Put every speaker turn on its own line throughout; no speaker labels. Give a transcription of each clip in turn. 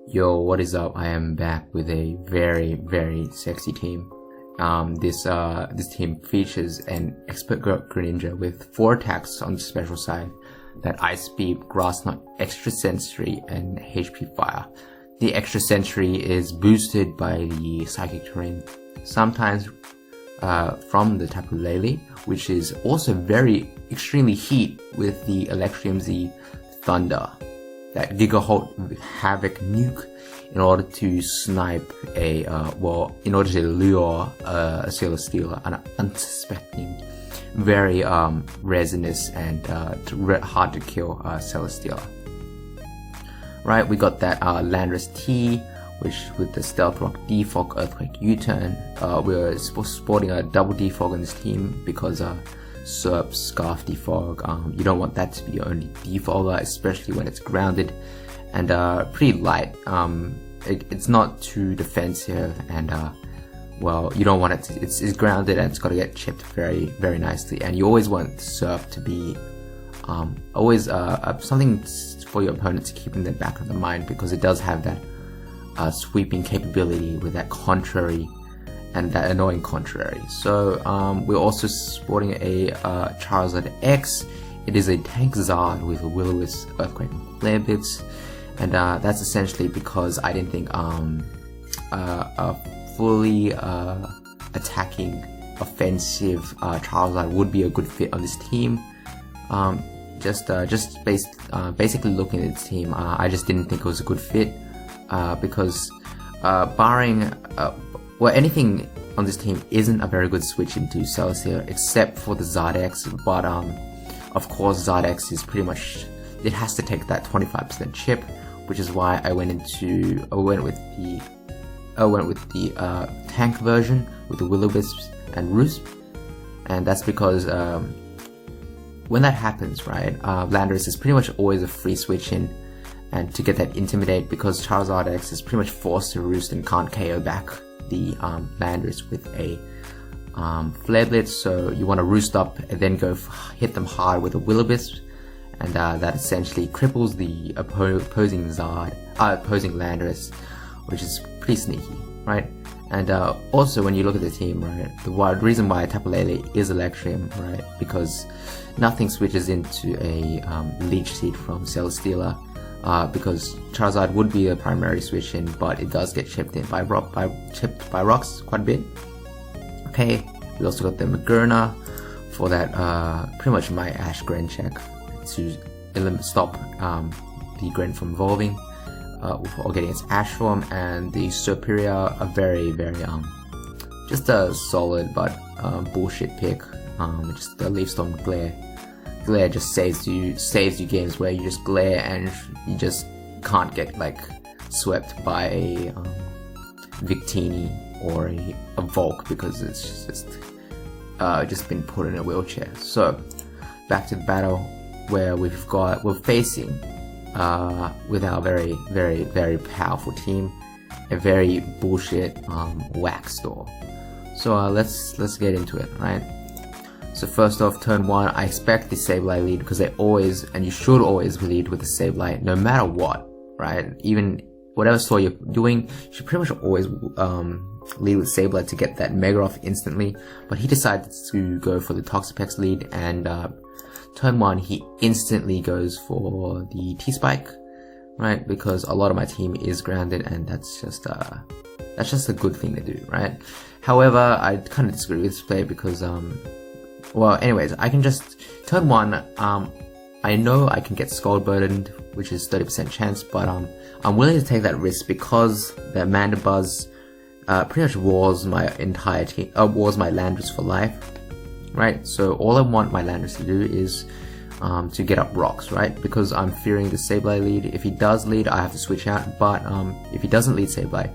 Yo, what is up? I am back with a very sexy team. This team features an expert Greninja with 4 attacks on the special side, that Ice Beam, Grass Knot, Extra Sensory, and HP Fire. The Extra Sensory is boosted by the Psychic Terrain, sometimes from the Tapu Lele, which is also extremely heat with the Electrium Z Thunder, that Gigaholt Havoc nuke, in order to snipe in order to lure a Celesteela, an unsuspecting, very resinous and hard to kill Celesteela. Right, we got that Landorus T, which with the Stealth Rock Defog, Earthquake U-turn. We're sporting a double Defog on this team because Serp, Scarf Defog, you don't want that to be your only defogger, especially when it's grounded and pretty light. It's not too defensive, and well, you don't want it to, it's grounded and it's got to get chipped very nicely, and you always want Serp to be always something for your opponent to keep in the back of the mind, because it does have that sweeping capability with that contrary and that annoying contrary. So we're also sporting a Charizard X. It is a Tank Zard with a Will-O-Wisp, Earthquake, and Flare Blitz, and that's essentially because I didn't think a fully attacking offensive Charizard would be a good fit on this team. Basically looking at this team, I just didn't think it was a good fit because barring anything on this team isn't a very good switch into Celesteela, except for the Zardex, but of course Zardex is pretty much, it has to take that 25% chip, which is why I went with the tank version with the Will-O-Wisps and Roost, and that's because when that happens, right, Landorus is pretty much always a free switch in, and to get that Intimidate, because Charizard X is pretty much forced to Roost and can't KO back the Landorus with a Flare Blitz, so you want to Roost up and then go hit them hard with a Will-O-Wisp, and that essentially cripples the opposing Landorus, which is pretty sneaky, right? And also when you look at the team, right, the reason why Tapu Lele is Electrium, right, because nothing switches into a Leech Seed from Celesteela, because Charizard would be a primary switch in, but it does get chipped by rocks quite a bit. Okay, we also got the Magearna for that pretty much my Ash Gren check to stop the Gren from evolving or getting its Ash form, and the Superior, a very just a solid but bullshit pick. Just the Leaf Storm Glare just saves you games where you just glare and you just can't get like swept by a Victini or a Volk, because it's just been put in a wheelchair. So back to the battle, where we're facing with our very powerful team, a very bullshit Wax Store. So let's get into it, right? So first off, turn 1, I expect the Sableye lead, because they always, and you should always lead with the Sableye no matter what, right? Even whatever store you're doing, you should pretty much always lead with Sableye to get that Mega off instantly. But he decided to go for the Toxapex lead, and turn 1 he instantly goes for the T-Spike, right? Because a lot of my team is grounded, and that's just a good thing to do, right? However, I kind of disagree with this play, because well, anyways, I can just turn 1. I know I can get Scald Burdened, which is 30% chance, but I'm willing to take that risk because the Mandibuzz pretty much walls my entire team, walls my Landorus for life, right? So all I want my Landorus to do is to get up rocks, right? Because I'm fearing the Sableye lead. If he does lead, I have to switch out, but if he doesn't lead Sableye,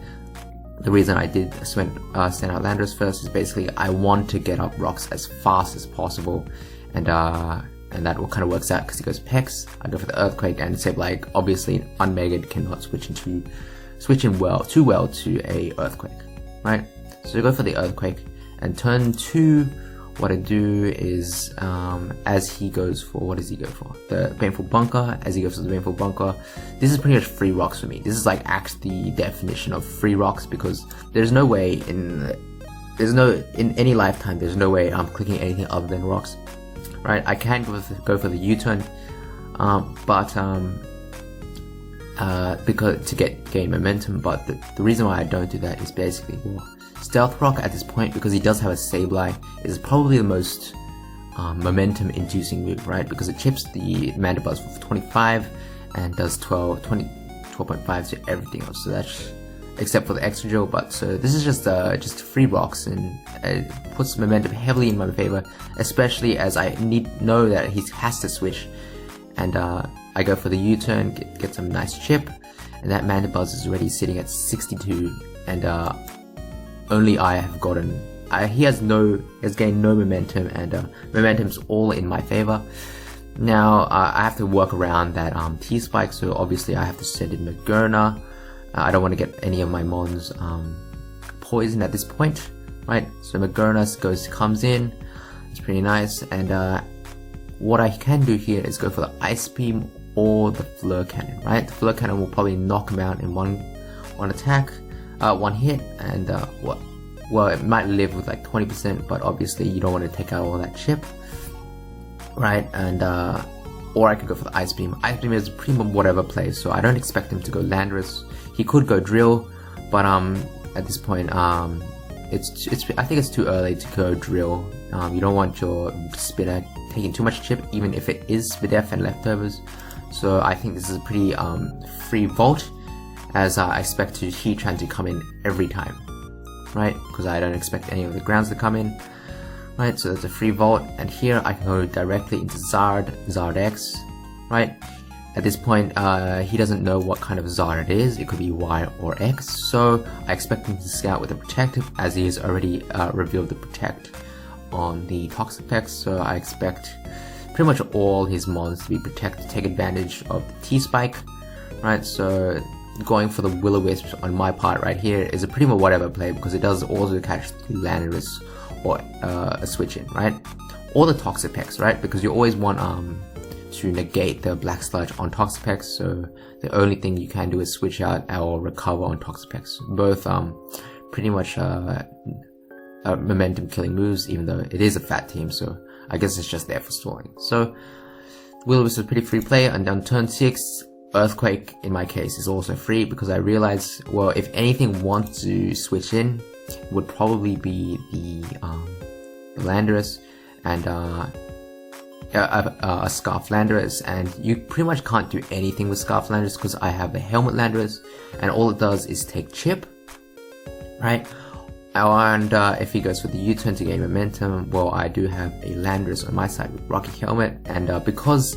the reason I did send out Landorus first is basically I want to get up rocks as fast as possible, and that kind of works out because he goes Pex, I go for the Earthquake, and Sableye obviously unmegaed cannot switch in too well to a Earthquake, right? So you go for the Earthquake, and turn 2 what I do is, as he goes for, what does he go for? The Baneful Bunker. As he goes for the Baneful Bunker, this is pretty much free rocks for me. This is like actually the definition of free rocks, because there's no way in any lifetime, there's no way I'm clicking anything other than rocks, right? I can go for the U-turn, because to gain momentum, but the reason why I don't do that is basically, well, Stealth Rock at this point, because he does have a Sableye, is probably the most momentum inducing move, right? Because it chips the Mandibuzz for 25 and does 12.5 to everything else. So that's except for the extra drill, but so this is just free rocks, and it puts momentum heavily in my favor, especially as I know that he has to switch, and I go for the U-turn, get some nice chip, and that Mandibuzz is already sitting at 62, and only I have gotten. He has gained no momentum, and momentum's all in my favor. Now I have to work around that T-Spike, so obviously I have to send in magearna. I don't want to get any of my mons poisoned at this point, right? So magearna comes in, it's pretty nice, and what I can do here is go for the Ice Beam or the Flare Cannon, right? The Flare Cannon will probably knock him out in one attack, one hit, and well, it might live with like 20%, but obviously you don't want to take out all that chip, right? And or I could go for the Ice Beam. Ice Beam is pretty much whatever play, so I don't expect him to go Landorus. He could go Drill, but at this point, I think it's too early to go Drill. You don't want your Spitter taking too much chip, even if it is Spadef and leftovers. So I think this is a pretty free Volt, as I expect Heatran to come in every time, right? Because I don't expect any of the grounds to come in, right? So that's a free Volt, and here I can go directly into Zard X, right? At this point, he doesn't know what kind of Zard it is. It could be Y or X, so I expect him to scout with a Protective, as he has already revealed the Protect on the Toxapex, so I expect pretty much all his mons to be Protect to take advantage of the T-Spike, right? So going for the Will-O-Wisp on my part right here is a pretty much whatever play, because it does also catch the Landorus or a switch in, right? Or the Toxapex, right? Because you always want to negate the Black Sludge on Toxapex, so the only thing you can do is switch out or recover on Toxapex. Both pretty much momentum killing moves, even though it is a fat team, so I guess it's just there for stalling. So Will-O-Wisp is a pretty free play, and on turn 6, Earthquake in my case is also free, because I realized, well, if anything wants to switch in, would probably be the Landorus and a Scarf Landorus, and you pretty much can't do anything with Scarf Landorus because I have a Helmet Landorus, and all it does is take chip, right? And if he goes for the U-turn to gain momentum, well, I do have a Landorus on my side with Rocky Helmet, and because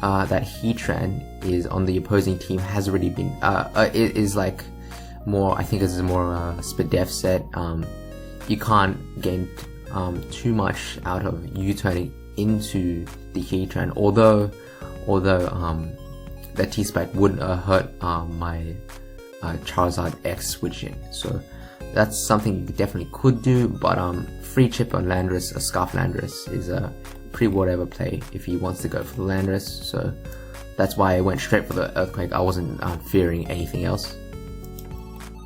that Heatran is on the opposing team has already been, it is like more, I think this is more Spadef set. You can't gain too much out of U-turning into the Heatran, although the T-Spike would hurt my Charizard X switch in, so that's something you definitely could do, but free chip on Landorus, a Scarf Landorus is a pretty whatever play if he wants to go for the Landorus, so that's why I went straight for the Earthquake. I wasn't fearing anything else,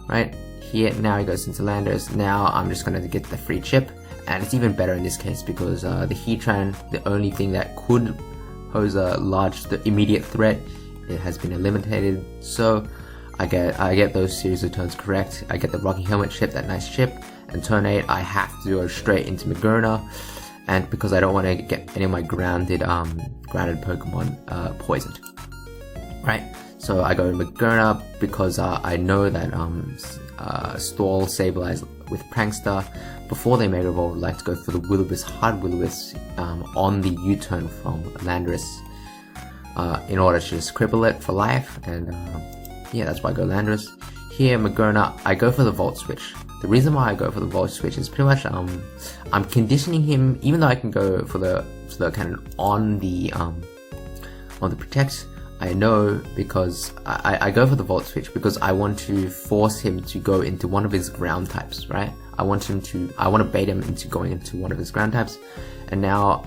right? Here, now he goes into Landorus. Now I'm just going to get the free chip, and it's even better in this case because the Heatran, the only thing that could pose the immediate threat, it has been eliminated, so I get those series of turns correct. I get the Rocky Helmet chip, that nice chip, and turn 8 I have to go straight into magearna, and because I don't want to get any of my grounded Pokemon poisoned, right? So I go magearna because I know that Stall, Sableye with Prankster, before they Mega Evolve, would like to go for the Will-O-Wisp, hard Will-O-Wisp on the U-turn from Landorus in order to just cripple it for life, and yeah, that's why I go Landorus. Here, magearna, I go for the Volt Switch. The reason why I go for the Volt Switch is pretty much I'm conditioning him, even though I can go for the cannon on the Protect. I know because I go for the Volt Switch because I want to force him to go into one of his ground types, right? I want to bait him into going into one of his ground types. And now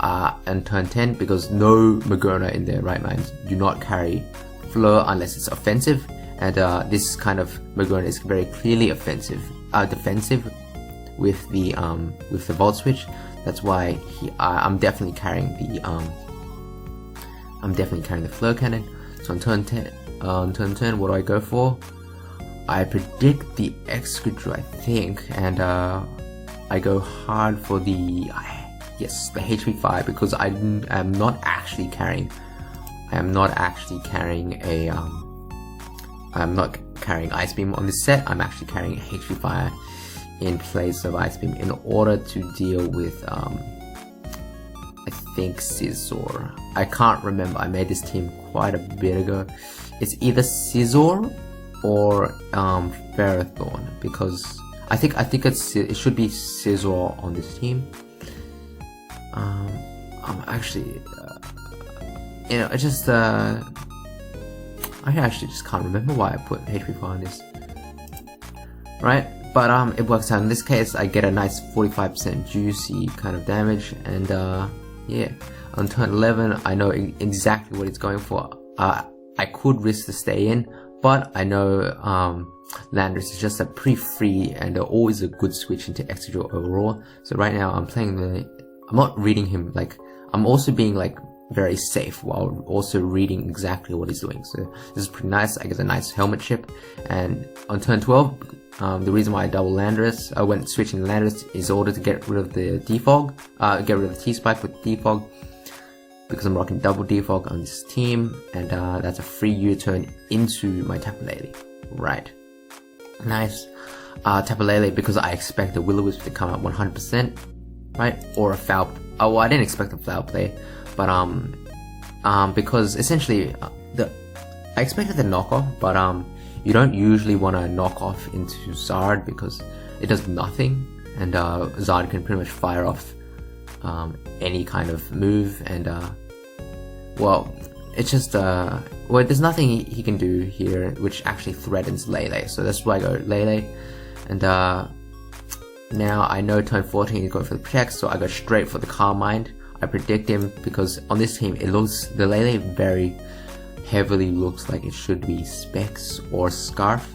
on turn 10, because no magearna in their right minds do not carry Fleur unless it's offensive, and this kind of magearna is very clearly defensive with the Volt Switch. That's why I'm definitely carrying the Fleur Cannon. So on turn 10, what do I go for? I predict the Excadrill, I think, and I go hard for the HP Fire, because I am not actually carrying Ice Beam on this set. I'm actually carrying HP Fire in place of Ice Beam in order to deal with I think Scizor. I can't remember. I made this team quite a bit ago. It's either Scizor or Ferrothorn, because I think it should be Scizor on this team. I'm actually I actually just can't remember why I put HP Fire on this, right? But it works out. In this case, I get a nice 45% juicy kind of damage, and yeah, on turn 11, I know exactly what it's going for. I could risk to stay in, but I know Landorus is just a pretty free and always a good switch into Excadrill overall. So right now I'm not reading him, like, I'm also being like very safe while also reading exactly what he's doing. So this is pretty nice. I get a nice helmet chip, and on turn 12, the reason why I double Landorus, when switching Landorus, is in order to get rid of the defog, get rid of the T-Spike with defog, because I'm rocking double defog on this team, and that's a free U-turn into my Tapu Lele. Right, nice. Tapu Lele, because I expect the Will-O-Wisp to come out 100%, right, or a foul. Oh, well, I didn't expect a foul play, but because essentially I expected the knockoff, but you don't usually want to knock off into Zard because it does nothing, and Zard can pretty much fire off any kind of move, and well, it's just well, there's nothing he can do here which actually threatens Lele, so that's why I go Lele. And now I know turn 14 he's going for the Protect, so I go straight for the Calm Mind. I predict him because on this team the Lele very heavily looks like it should be Specs or Scarf,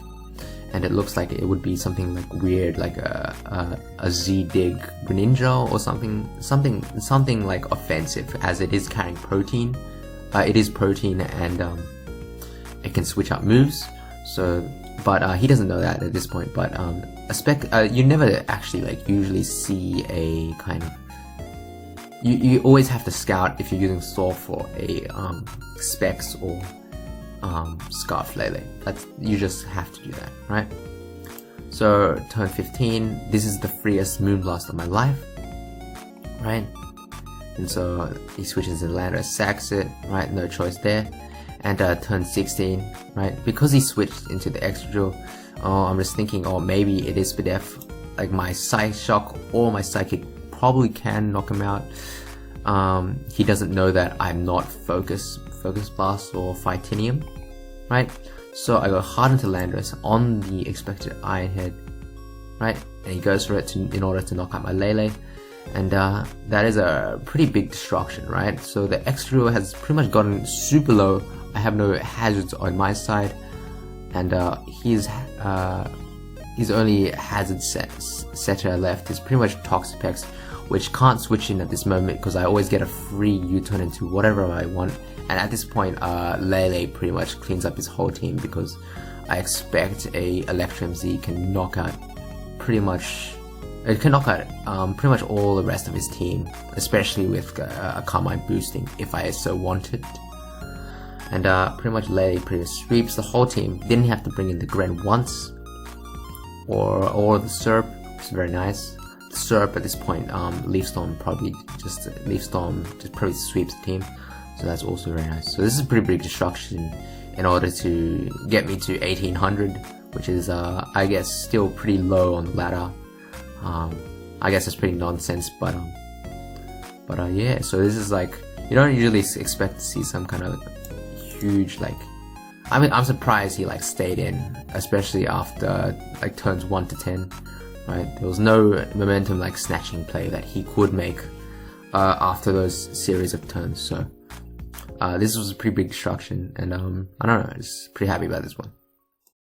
and it looks like it would be something like weird, like a Z-Dig Greninja or something like offensive, as it is carrying Protein. It is Protein, and it can switch up moves. So, but he doesn't know that at this point. But a Spec, you never actually like usually see a kind of. You always have to scout if you're using Saw for a Specs or Scarf Lele. You just have to do that, right? So turn 15, this is the freest Moonblast of my life, right? And so he switches to Landorus, sacks it, right? No choice there. And turn 16, right? Because he switched into the Excadrill, I'm just thinking, maybe it is Spadef. Like my Psych Shock or my Psychic probably can knock him out. He doesn't know that I'm not Focus Blast or Fightinium, right? So I go hard into Landorus on the expected Iron Head, right? And he goes for it in order to knock out my Lele, and that is a pretty big destruction, right? So the Excadrill has pretty much gotten super low. I have no hazards on my side, and his only hazard setter left is pretty much Toxapex, which can't switch in at this moment because I always get a free U-turn into whatever I want. And at this point, Lele pretty much cleans up his whole team, because I expect a Electrum Z can knock out pretty much all the rest of his team, especially with a Carmine boosting if I so wanted. And pretty much Lele pretty much sweeps the whole team. Didn't have to bring in the Gren once, or the Serp, which is very nice. The Serp at this point, Leaf Storm just probably sweeps the team. So that's also very nice. So this is pretty big destruction in order to get me to 1800, which is I guess still pretty low on the ladder. I guess it's pretty nonsense, but yeah. So this is like, you don't usually expect to see some kind of huge, like, I mean, I'm surprised he like stayed in, especially after like turns 1 to 10, right? There was no momentum like snatching play that he could make after those series of turns. So this was a pretty big destruction, and I don't know, I was pretty happy about this one.